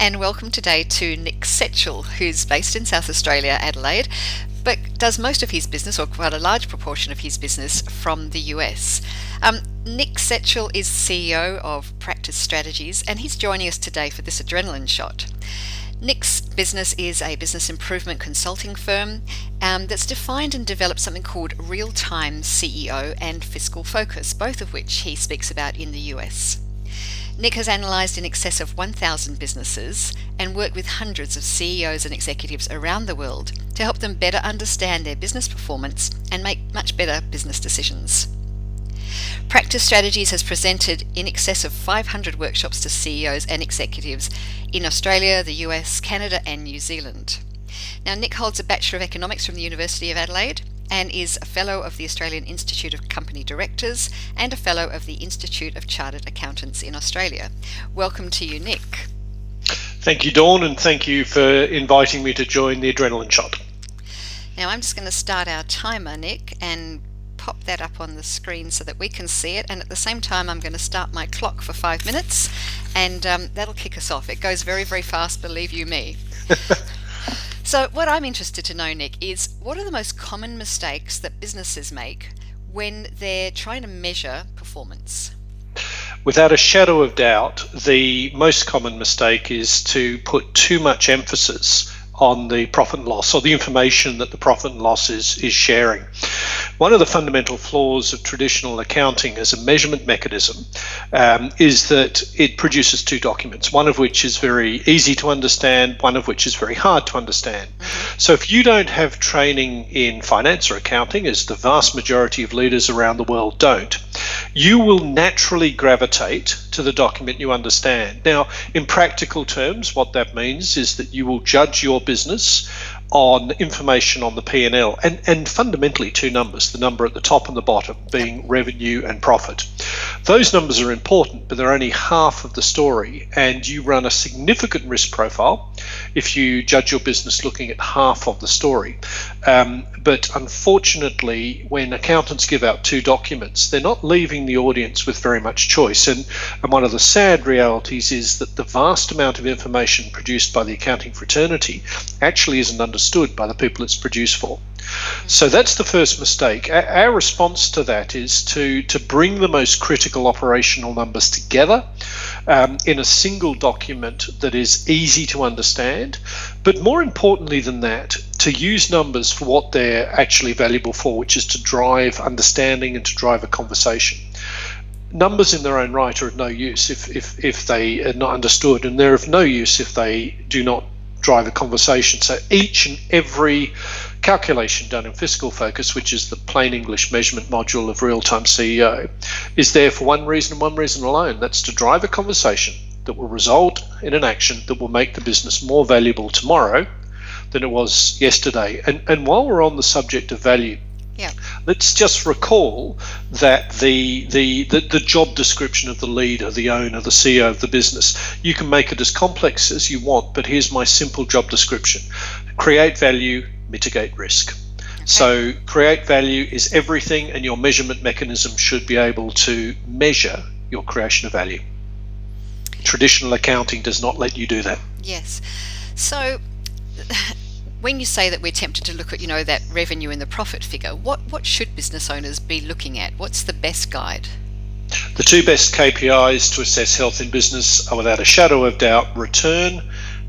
and welcome today to Nick Setchell, who's based in South Australia, Adelaide, but does most of his business, or quite a large proportion of his business, from the US. Nick Setchell is CEO of Practice Strategies, and he's joining us today for this Adrenalin Shot. Nick's business is a business improvement consulting firm that's defined and developed something called RealTime CEO and Fiscal Focus, both of which he speaks about in the US. Nick has analysed in excess of 1,000 businesses and worked with hundreds of CEOs and executives around the world to help them better understand their business performance and make much better business decisions. Practice Strategies has presented in excess of 500 workshops to CEOs and executives in Australia, the US, Canada and New Zealand. Now, Nick holds a Bachelor of Economics from the University of Adelaide and is a Fellow of the Australian Institute of Company Directors and a Fellow of the Institute of Chartered Accountants in Australia. Welcome to you, Nick. Thank you, Dawn, and thank you for inviting me to join the Adrenalin Shot. Now, I'm just going to start our timer, Nick, and pop that up on the screen so that we can see it, and at the same time I'm going to start my clock for 5 minutes, and that'll kick us off. It goes very, very fast, believe you me. So what I'm interested to know, Nick, is what are the most common mistakes that businesses make when they're trying to measure performance? Without a shadow of doubt, the most common mistake is to put too much emphasis on the profit and loss, or the information that the profit and loss is sharing. One of the fundamental flaws of traditional accounting as a measurement mechanism is that it produces two documents, one of which is very easy to understand, one of which is very hard to understand. So if you don't have training in finance or accounting, as the vast majority of leaders around the world don't, you will naturally gravitate to the document you understand. Now, in practical terms, what that means is that you will judge your business on information on the P&L and fundamentally two numbers, the number at the top and the bottom being revenue and profit. Those numbers are important, but they're only half of the story, and you run a significant risk profile if you judge your business looking at half of the story. But unfortunately, when accountants give out two documents, they're not leaving the audience with very much choice. And one of the sad realities is that the vast amount of information produced by the accounting fraternity actually isn't understood by the people it's produced for. So that's the first mistake. Our response to that is to bring the most critical operational numbers together in a single document that is easy to understand, but more importantly than that, to use numbers for what they're actually valuable for, which is to drive understanding and to drive a conversation. Numbers in their own right are of no use if they are not understood, and they're of no use if they do not drive a conversation. So each and every calculation done in Fiscal Focus, which is the plain English measurement module of RealTime CEO, is there for one reason and one reason alone. That's to drive a conversation that will result in an action that will make the business more valuable tomorrow than it was yesterday. And while we're on the subject of value, let's just recall that the job description of the leader, the owner, the CEO of the business, you can make it as complex as you want, but here's my simple job description. Create value, mitigate risk. So create value is everything, and your measurement mechanism should be able to measure your creation of value. Traditional accounting does not let you do that. Yes. So when you say that we're tempted to look at, that revenue and the profit figure, what should business owners be looking at? What's the best guide? The two best KPIs to assess health in business are, without a shadow of doubt, return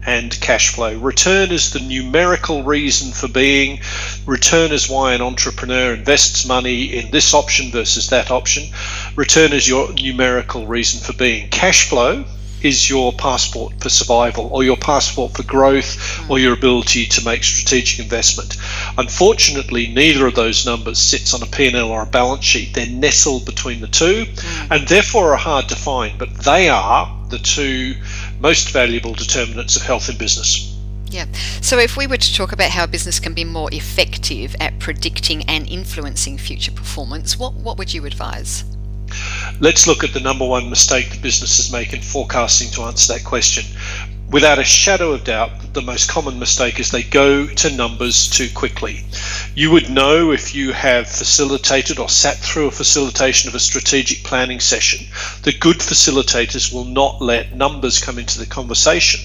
and cash flow. Return is the numerical reason for being. Return is why an entrepreneur invests money in this option versus that option. Return is your numerical reason for being. Cash flow is your passport for survival, or your passport for growth, or your ability to make strategic investment. Unfortunately, neither of those numbers sits on a P&L or a balance sheet. They're nestled between the two, and therefore are hard to find, but they are the two most valuable determinants of health in business. Yeah. So if we were to talk about how a business can be more effective at predicting and influencing future performance, what would you advise? Let's look at the number one mistake that businesses make in forecasting to answer that question. Without a shadow of doubt, the most common mistake is they go to numbers too quickly. You would know if you have facilitated or sat through a facilitation of a strategic planning session that good facilitators will not let numbers come into the conversation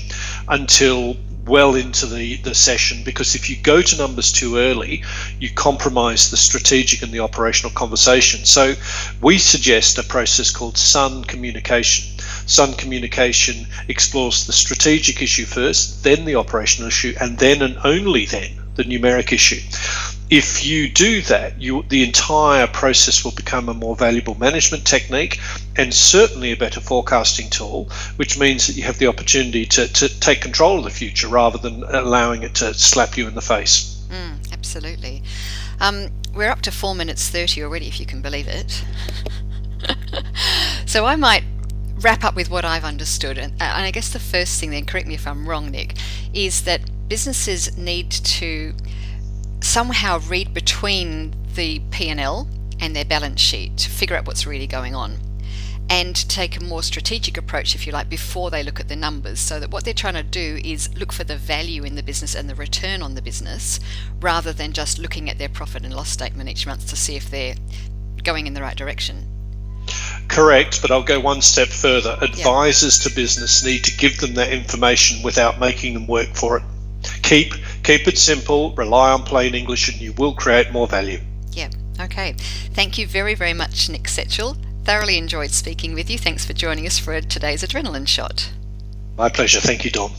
until well into the session, because if you go to numbers too early, you compromise the strategic and the operational conversation. So we suggest a process called Sun communication. Sun communication explores the strategic issue first, then the operational issue, and then and only then the numeric issue. If you do that, the entire process will become a more valuable management technique and certainly a better forecasting tool, which means that you have the opportunity to take control of the future rather than allowing it to slap you in the face. Absolutely. We're up to 4 minutes 30 already, if you can believe it. So I might wrap up with what I've understood. And I guess the first thing then, correct me if I'm wrong, Nick, is that businesses need to somehow read between the P&L and their balance sheet to figure out what's really going on, and take a more strategic approach, if you like, before they look at the numbers, so that what they're trying to do is look for the value in the business and the return on the business, rather than just looking at their profit and loss statement each month to see if they're going in the right direction. Correct, but I'll go one step further. Advisors to business need to give them that information without making them work for it. Keep it simple, rely on plain English, and you will create more value. Yeah, okay. Thank you very, very much, Nick Setchell. Thoroughly enjoyed speaking with you. Thanks for joining us for today's Adrenalin Shot. My pleasure. Thank you, Dawn.